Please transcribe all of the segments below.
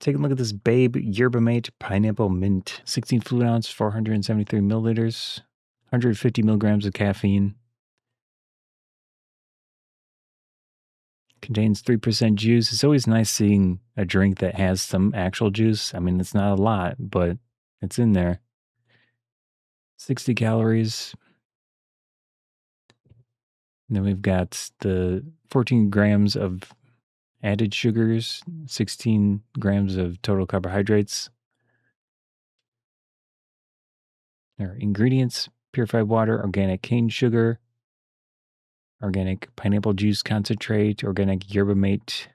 Take a look at this Babe Yerba Mate Pineapple Mint. 16 fluid ounce, 473 milliliters, 150 milligrams of caffeine. Contains 3% juice. It's always nice seeing a drink that has some actual juice. I mean, it's not a lot, but it's in there. 60 calories. And then we've got the 14 grams of added sugars, 16 grams of total carbohydrates. There are ingredients: purified water, organic cane sugar, organic pineapple juice concentrate, organic yerba mate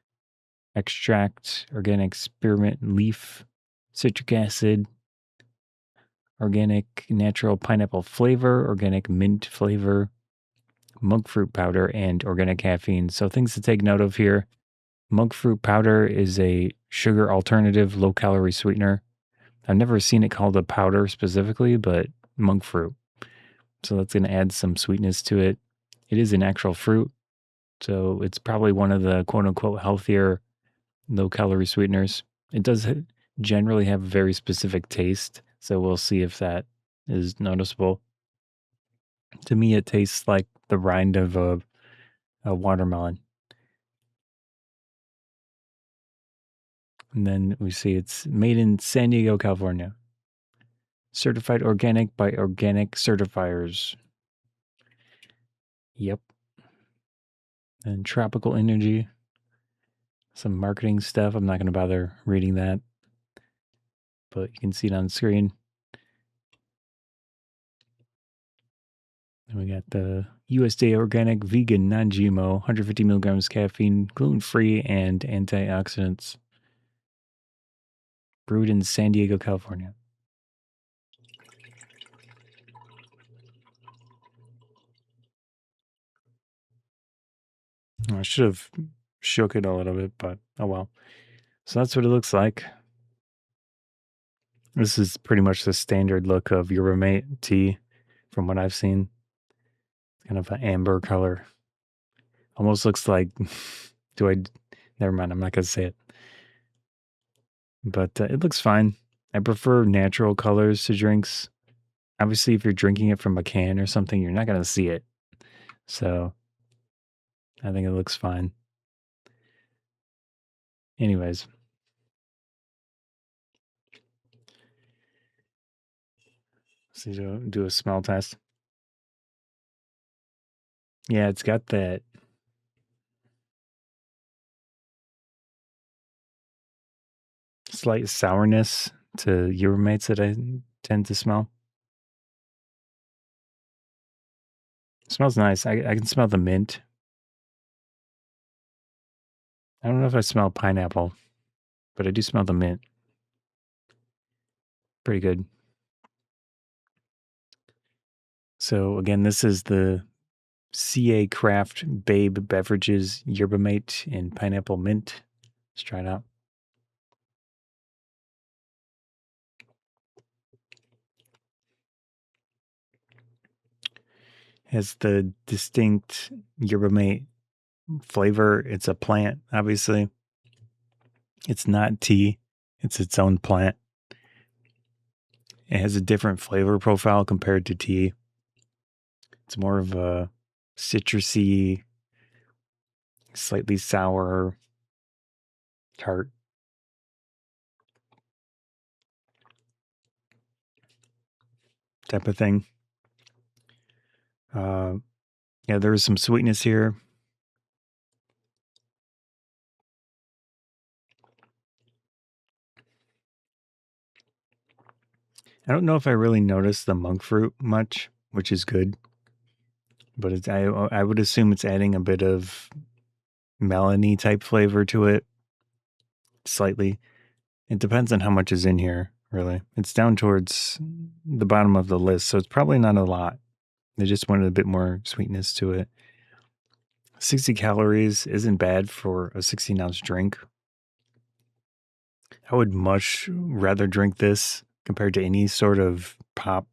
extract, organic spearmint leaf, citric acid, organic natural pineapple flavor, organic mint flavor, monk fruit powder, and organic caffeine. So things to take note of here. Monk fruit powder is a sugar alternative, low calorie sweetener. I've never seen it called a powder specifically, but monk fruit. So that's going to add some sweetness to it. It is an actual fruit, so it's probably one of the quote unquote healthier low calorie sweeteners. It does generally have a very specific taste, so we'll see if that is noticeable. To me, it tastes like the rind of a watermelon. And then we see it's made in San Diego, California. Certified organic by organic certifiers. Yep. And tropical energy. Some marketing stuff. I'm not going to bother reading that, but you can see it on the screen. And we got the USDA organic, vegan, non-GMO, 150 milligrams caffeine, gluten-free, and antioxidants. Brewed in San Diego, California. I should have shook it a little bit, but oh well. So that's what it looks like. This is pretty much the standard look of Yerba Mate tea from what I've seen. Kind of an amber color. Almost looks like, never mind, I'm not going to say it. But it looks fine. I prefer natural colors to drinks. Obviously, if you're drinking it from a can or something, you're not going to see it. So I think it looks fine. Anyways. So do a smell test. Yeah, it's got that slight sourness to Yerba Mates that I tend to smell. It smells nice. I can smell the mint. I don't know if I smell pineapple, but I do smell the mint. Pretty good. So again, this is the CA Craft Babe Beverages Yerba Mate in Pineapple Mint. Let's try it out. Has the distinct Yerba Mate flavor. It's a plant, obviously. It's not tea. It's its own plant. It has a different flavor profile compared to tea. It's more of a citrusy, slightly sour, tart. Type of thing. Yeah, there is some sweetness here. I don't know if I really noticed the monk fruit much, which is good. But I would assume it's adding a bit of melony type flavor to it. Slightly. It depends on how much is in here, really. It's down towards the bottom of the list, so it's probably not a lot. They just wanted a bit more sweetness to it. 60 calories isn't bad for a 16-ounce drink. I would much rather drink this compared to any sort of pop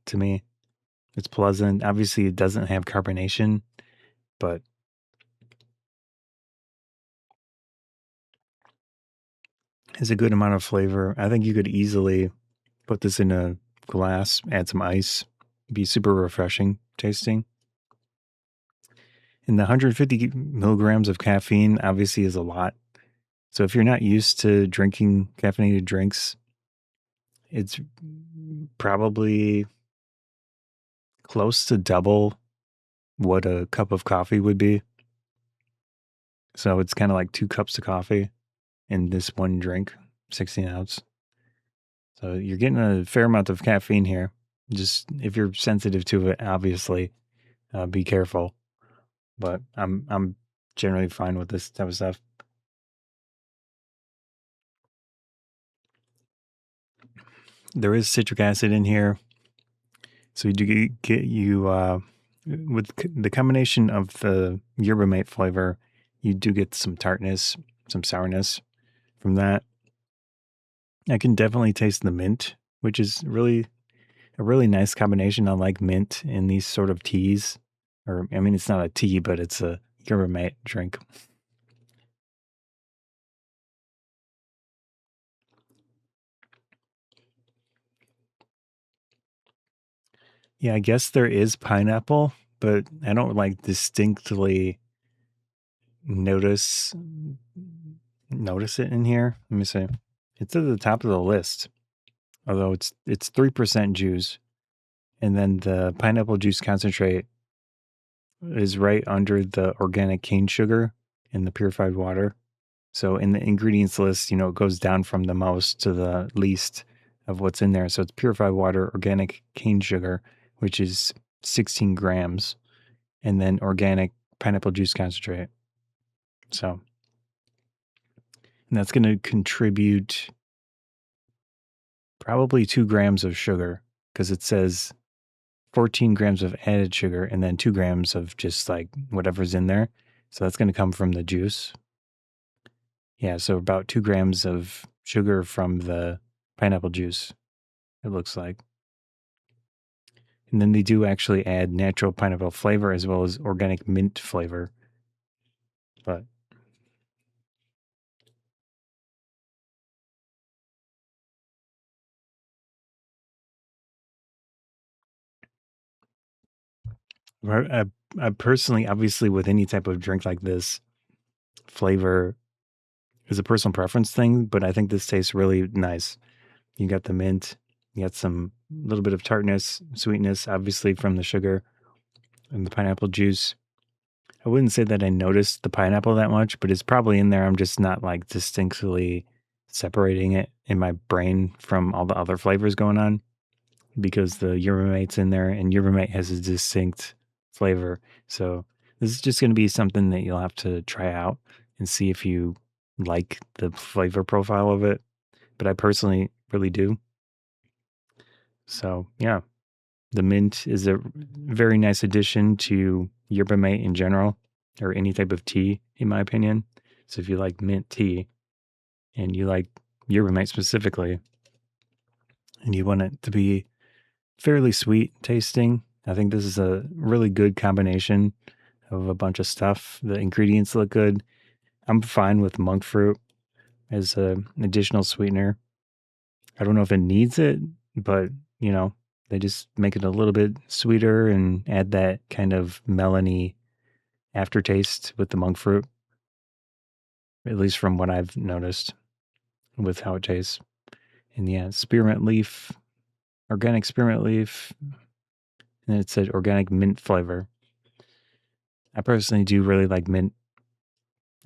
to me. It's pleasant. Obviously, it doesn't have carbonation, but is a good amount of flavor. I think you could easily put this in a glass, add some ice, be super refreshing tasting. And the 150 milligrams of caffeine obviously is a lot. So if you're not used to drinking caffeinated drinks, it's probably close to double what a cup of coffee would be. So it's kind of like 2 cups of coffee in this one drink, 16 ounce. So you're getting a fair amount of caffeine here. Just if you're sensitive to it, obviously, be careful. But I'm generally fine with this type of stuff. There is citric acid in here, so you do get you with the combination of the yerba mate flavor, you do get some tartness, some sourness from that. I can definitely taste the mint, which is really a really nice combination. I like mint in these sort of teas, or I mean, it's not a tea, but it's a yerba mate drink. Yeah, I guess there is pineapple, but I don't like distinctly notice notice it in here. Let me see. It's at the top of the list, although it's 3% juice, and then the pineapple juice concentrate is right under the organic cane sugar in the purified water. So in the ingredients list, it goes down from the most to the least of what's in there. So it's purified water, organic cane sugar, which is 16 grams, and then organic pineapple juice concentrate. So and that's going to contribute probably 2 grams of sugar because it says 14 grams of added sugar and then 2 grams of just like whatever's in there. So that's going to come from the juice. Yeah, so about 2 grams of sugar from the pineapple juice, it looks like. And then they do actually add natural pineapple flavor as well as organic mint flavor. But I personally, obviously, with any type of drink like this, flavor is a personal preference thing, but I think this tastes really nice. You got the mint, you got some little bit of tartness, sweetness, obviously from the sugar and the pineapple juice. I wouldn't say that I noticed the pineapple that much, but it's probably in there. I'm just not like distinctly separating it in my brain from all the other flavors going on because the yerba mate's in there and yerba mate has a distinct flavor. So this is just going to be something that you'll have to try out and see if you like the flavor profile of it. But I personally really do. So yeah, the mint is a very nice addition to yerba mate in general, or any type of tea, in my opinion. So if you like mint tea and you like yerba mate specifically, and you want it to be fairly sweet tasting, I think this is a really good combination of a bunch of stuff. The ingredients look good. I'm fine with monk fruit as an additional sweetener. I don't know if it needs it, but they just make it a little bit sweeter and add that kind of melony aftertaste with the monk fruit, at least from what I've noticed with how it tastes. And yeah, spearmint leaf, organic spearmint leaf, and it said organic mint flavor. I personally do really like mint.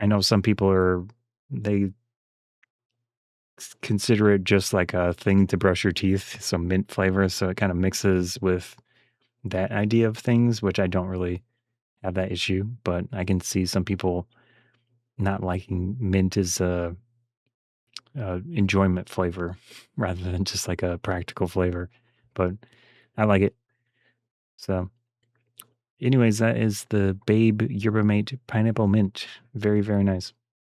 I know some people they consider it just like a thing to brush your teeth, some mint flavor. So it kind of mixes with that idea of things, which I don't really have that issue, but I can see some people not liking mint as a enjoyment flavor rather than just like a practical flavor. But I like it. So, anyways, that is the Babe Yerba Mate Pineapple Mint. Very, very nice.